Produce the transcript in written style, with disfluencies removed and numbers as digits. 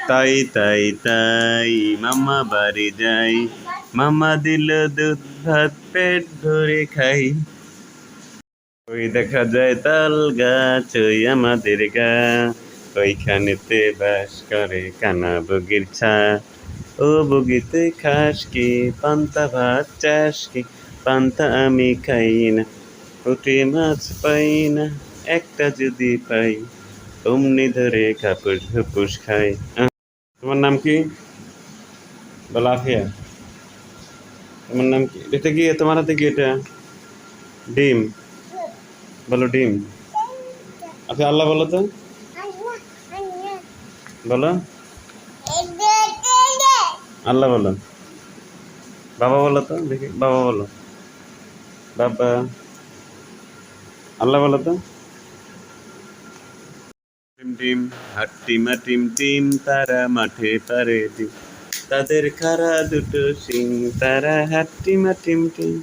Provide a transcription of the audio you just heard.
তাই তাই তাই মামা বাড়ি যাই, মামা দিল দুধ ভাত পেট ভরে খাই। ওই দেখা যায় তাল গাছ ওই আমাদের গা, ওইখানেতে বাস করে কানা বগির ছা। ও বগিতে খাস কি পান্তা ভাত চাস কি, পান্তা আমি খাই না, পুঁটি মাছ পাই না, একটা যদি পাই অমনি ধরে খাপুস হুপুস খাই। তোমার নাম কি? বলো আফিয়া। তোমার নাম কি? এটা কি তোমার হাতে কি এটা? ডিম। বলো ডিম। আচ্ছা আল্লাহ বলো তো, বলো আল্লাহ বলো। বাবা বলো তো দেখি, বাবা বলো, বাবা। আল্লাহ বলো তো। টিম টিম হাট্টিমা টিম টিম তারা মাঠে পারে ডিম, তাদের খাড়া দুটো সিং, তারা হাট্টিমা টিম টিম।